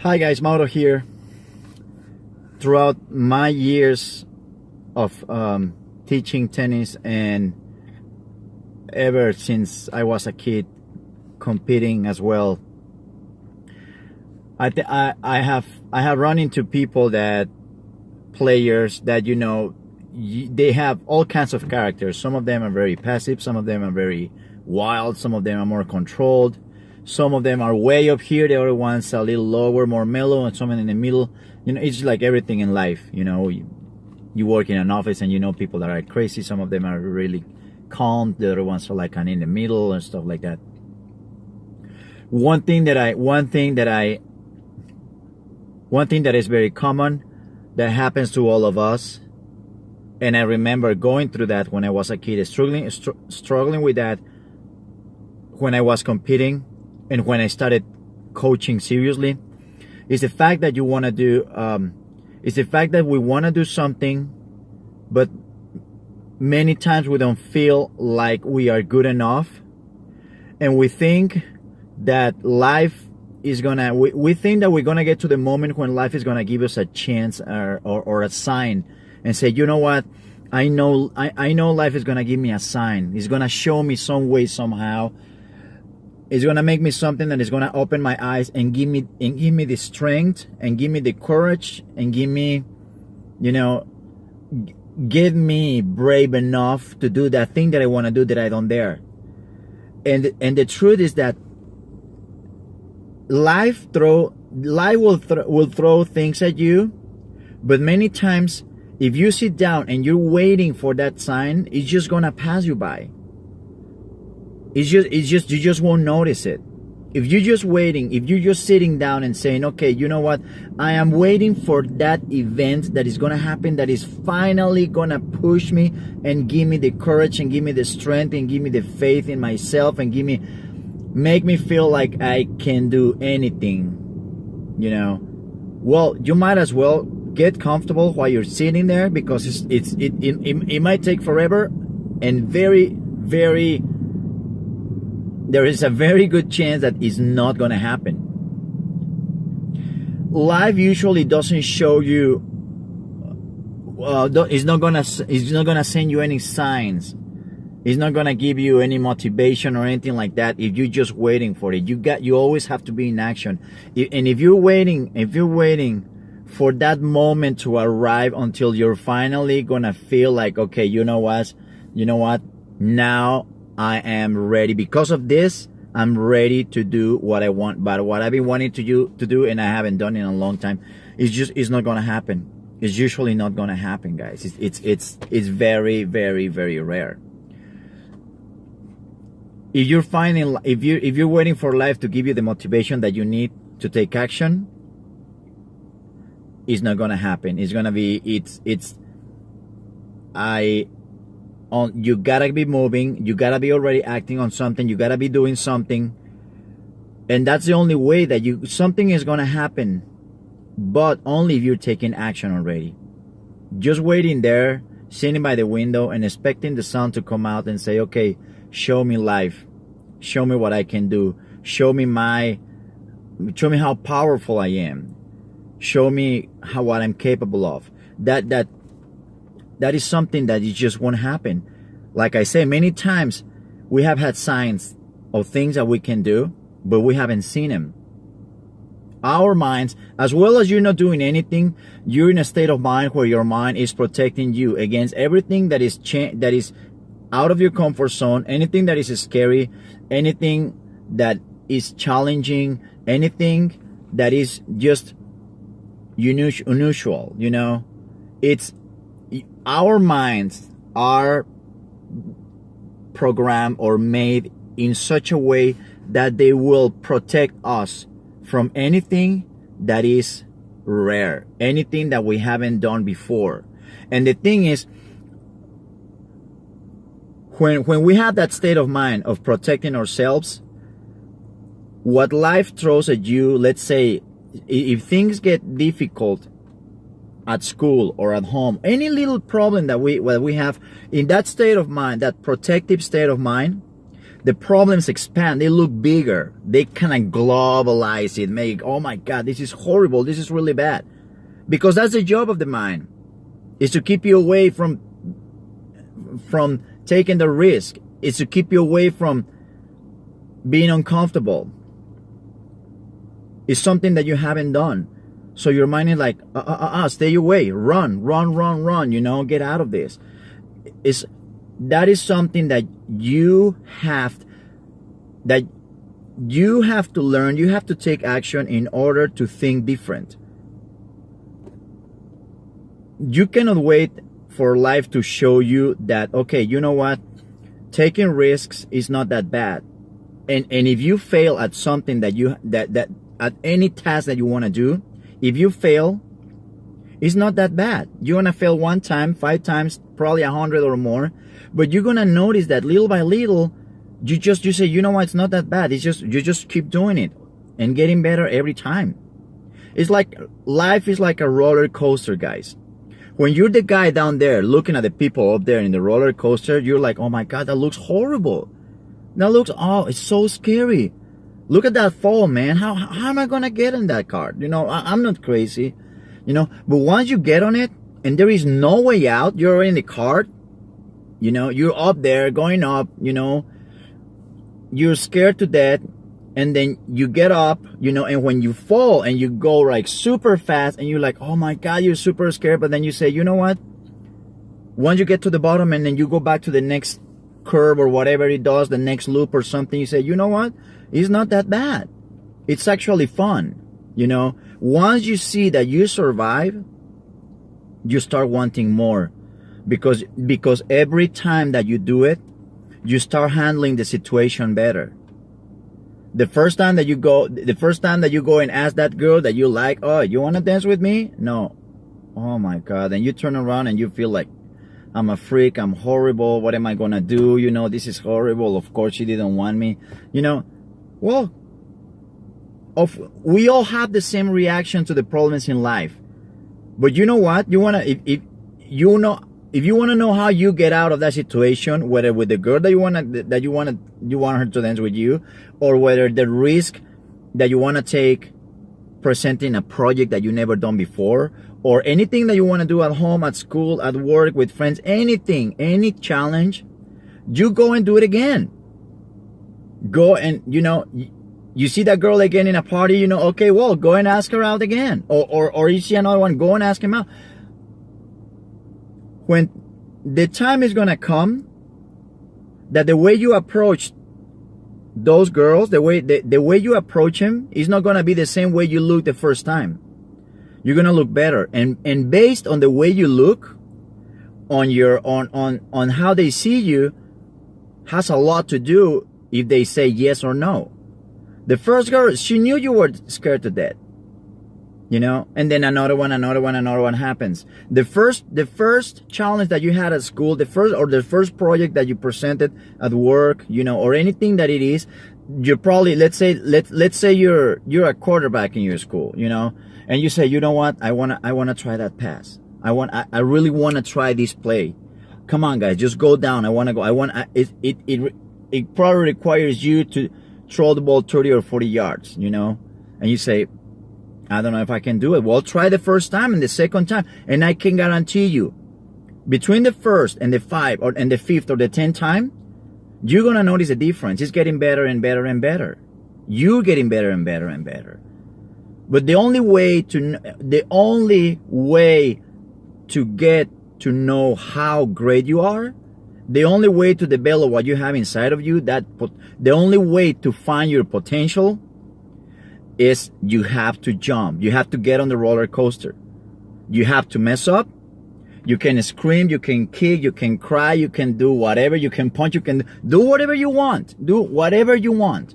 Hi guys, Mauro here. Throughout my years of teaching tennis and ever since I was a kid competing as well, I have run into people that players that they have all kinds of characters. Some of them are very passive, some of them are very wild, some of them are more controlled. Some of them are way up here, the other ones are a little lower, more mellow, and some in the middle. It's like everything in life. You work in an office and people that are crazy. Some of them are really calm. The other ones are like kind of in the middle and stuff like that. One thing that is very common that happens to all of us, and I remember going through that when I was a kid, struggling with that when I was competing. And when I started coaching seriously, is the fact that we want to do something, but many times we don't feel like we are good enough, and we think that life is gonna. We think that we're gonna get to the moment when life is gonna give us a chance or a sign, and say, you know what, I know life is gonna give me a sign. It's gonna show me some way somehow. It's gonna make me something that is gonna open my eyes and give me the strength and give me the courage and give me, get me brave enough to do that thing that I want to do that I don't dare. And the truth is that life will throw things at you, but many times if you sit down and you're waiting for that sign, it's just gonna pass you by. You just won't notice it. If you're just waiting, if you're just sitting down and saying, okay, you know what, I am waiting for that event that is gonna happen, that is finally gonna push me and give me the courage and give me the strength and give me the faith in myself and make me feel like I can do anything, well, you might as well get comfortable while you're sitting there, because it might take forever, and there is a very good chance that it's not going to happen. Life usually doesn't show you. It's not gonna send you any signs. It's not gonna give you any motivation or anything like that if you're just waiting for it. You always have to be in action. And if you're waiting for that moment to arrive until you're finally gonna feel like, okay, you know what, now I am ready. Because of this, I'm ready to do what I want. But what I've been wanting to do and I haven't done in a long time, it's not gonna happen. It's usually not gonna happen, guys. It's very, very, very rare. If you're waiting for life to give you the motivation that you need to take action, it's not gonna happen. It's gonna be you gotta be moving, you gotta be already acting on something, you gotta be doing something, and that's the only way that something is gonna happen, but only if you're taking action already. Just waiting there, sitting by the window and expecting the sun to come out and say, okay, show me life, show me what I can do, show me how powerful I am, show me what I'm capable of. That is something that it just won't happen. Like I say, many times we have had signs of things that we can do, but we haven't seen them. Our minds, as well as you're not doing anything, you're in a state of mind where your mind is protecting you against everything that is out of your comfort zone, anything that is scary, anything that is challenging, anything that is just unusual, It's our minds are programmed or made in such a way that they will protect us from anything that is rare, anything that we haven't done before. And the thing is, when we have that state of mind of protecting ourselves, what life throws at you, let's say, if things get difficult at school or at home, any little problem that we have, in that state of mind, that protective state of mind, the problems expand. They look bigger. They kind of globalize it, make, oh my God, this is horrible. This is really bad. Because that's the job of the mind, is to keep you away from taking the risk. Is to keep you away from being uncomfortable. It's something that you haven't done. So your mind is like, stay away, run, you know, get out of this. That is something that you have to learn. You have to take action in order to think different. You cannot wait for life to show you that, okay, you know what? Taking risks is not that bad. And if you fail at something that at any task that you want to do, if you fail, it's not that bad. You're going to fail 1 time, 5 times, probably 100 or more. But you're going to notice that little by little, you say, you know what, it's not that bad. It's just, you just keep doing it and getting better every time. It's like, life is like a roller coaster, guys. When you're the guy down there looking at the people up there in the roller coaster, you're like, oh my God, that looks horrible. That looks, oh, it's so scary. Look at that fall, man. How am I going to get in that car? You know, I'm not crazy, you know, but once you get on it and there is no way out, you're in the car, you know, you're up there going up, you know, you're scared to death. And then you get up, you know, and when you fall and you go like super fast and you're like, oh my God, you're super scared. But then you say, you know what? Once you get to the bottom and then you go back to the next curve or whatever it does, the next loop or something, you say, you know what? It's not that bad. It's actually fun. You know, once you see that you survive, you start wanting more, because every time that you do it, you start handling the situation better. The first time that you go and ask that girl that you like, oh, you want to dance with me? No. Oh my God. And you turn around and you feel like, I'm a freak. I'm horrible. What am I going to do? You know, this is horrible. Of course she didn't want me. You know, well, we all have the same reaction to the problems in life. But you know what? You want to, if you want to know how you get out of that situation, whether with the girl that you want her to dance with you, or whether the risk that you want to take presenting a project that you never done before, or anything that you want to do at home, at school, at work, with friends, anything, any challenge, you go and do it again. Go and, you know, you see that girl again in a party, you know, okay, well, go and ask her out again. Or you see another one, go and ask him out. When the time is going to come that the way you approach those girls, the way you approach him is not going to be the same way you look the first time. You're going to look better. And based on the way you look, on how they see you, has a lot to do if they say yes or no. The first girl, she knew you were scared to death. You know, and then another one happens. The first challenge that you had at school, the first project that you presented at work, you know, or anything that it is, you're probably, let's say you're a quarterback in your school, you know, and you say, you know what, I wanna try that pass. I really wanna try this play. Come on, guys, just go down. It probably requires you to throw the ball 30 or 40 yards, you know, and you say, I don't know if I can do it. Well, try the first time and the second time. And I can guarantee you, between the first and the 5 and the 5th or the 10th time, you're going to notice a difference. It's getting better and better and better. You're getting better and better and better. But the only way to get to know how great you are, the only way to develop what you have inside of you, the only way to find your potential is you have to jump. You have to get on the roller coaster. You have to mess up. You can scream, you can kick, you can cry, you can do whatever, you can punch, you can do whatever you want. Do whatever you want.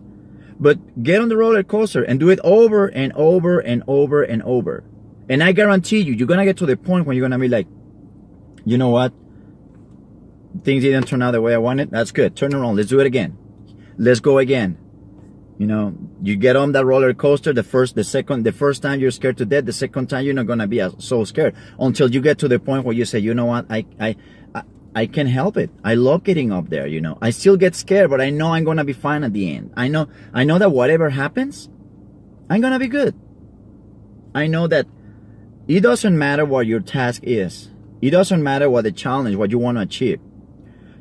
But get on the roller coaster and do it over and over and over and over. And I guarantee you, you're going to get to the point when you're going to be like, you know what? Things didn't turn out the way I wanted. That's good. Turn around. Let's do it again. Let's go again. You know, you get on that roller coaster, the first time you're scared to death, the second time you're not going to be so scared until you get to the point where you say, you know what, I can't help it. I love getting up there, you know. I still get scared, but I know I'm gonna be fine at the end. I know that whatever happens, I'm gonna be good. I know that it doesn't matter what your task is. It doesn't matter what the challenge, what you want to achieve.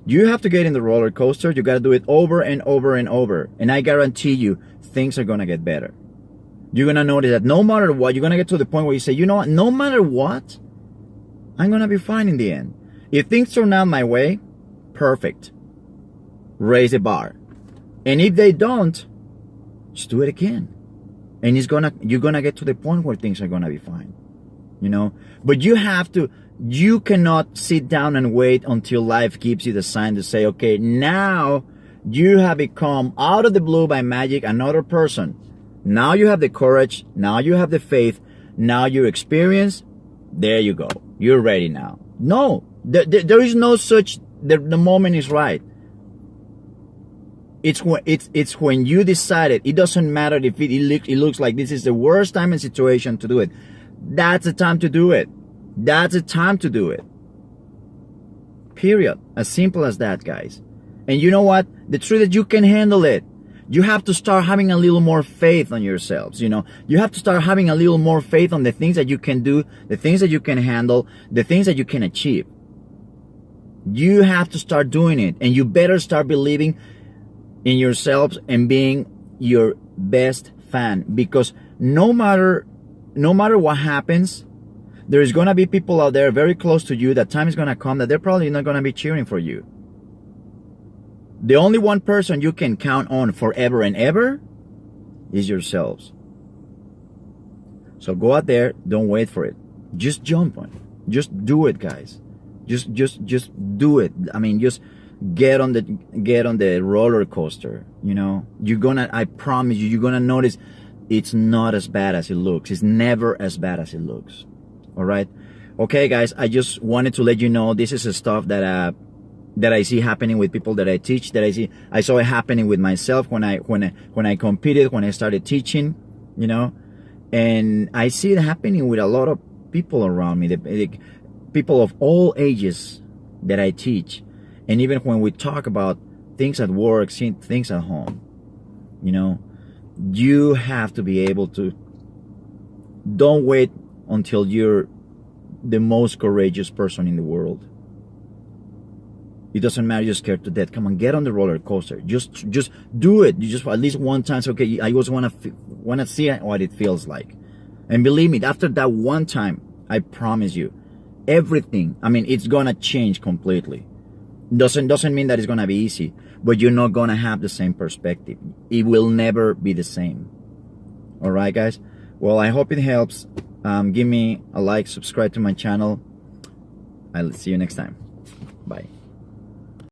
You have to get in the roller coaster. You got to do it over and over and over. And I guarantee you, things are going to get better. You're going to notice that no matter what, you're going to get to the point where you say, you know what, no matter what, I'm going to be fine in the end. If things turn out my way, perfect. Raise the bar. And if they don't, just do it again. And you're going to get to the point where things are going to be fine. You know, but you cannot sit down and wait until life gives you the sign to say, okay, now you have become out of the blue by magic another person. Now you have the courage. Now you have the faith. Now you experience. There you go. You're ready now. No, there is no such, the moment is right. It's when you decided. It doesn't matter if it looks like this is the worst time and situation to do it. That's the time to do it. That's the time to do it. Period. As simple as that, guys. And you know what? The truth is you can handle it. You have to start having a little more faith on yourselves, you know. You have to start having a little more faith on the things that you can do, the things that you can handle, the things that you can achieve. You have to start doing it. And you better start believing in yourselves and being your best fan. Because no matter what happens, there is going to be people out there very close to you that time is going to come that they're probably not going to be cheering for you. The only one person you can count on forever and ever is yourselves. So go out there, don't wait for it. Just jump on it. Just do it, guys. Just do it. I mean, just get on the roller coaster, you know. I promise you, you're going to notice it's not as bad as it looks. It's never as bad as it looks. All right. Okay, guys, I just wanted to let you know this is the stuff that I see happening with people that I teach, I saw it happening with myself when I competed, when I started teaching, you know, and I see it happening with a lot of people around me, the people of all ages that I teach. And even when we talk about things at work, things at home, you know, you have to be able to, don't wait until you're the most courageous person in the world. It doesn't matter you're scared to death. Come on, get on the roller coaster. Just do it. You just at least one time. So, okay, I just want to see what it feels like. And believe me, after that one time, I promise you, everything. I mean, it's gonna change completely. Doesn't mean that it's gonna be easy, but you're not gonna have the same perspective. It will never be the same. All right, guys. Well, I hope it helps. Give me a like, subscribe to my channel. I'll see you next time. Bye.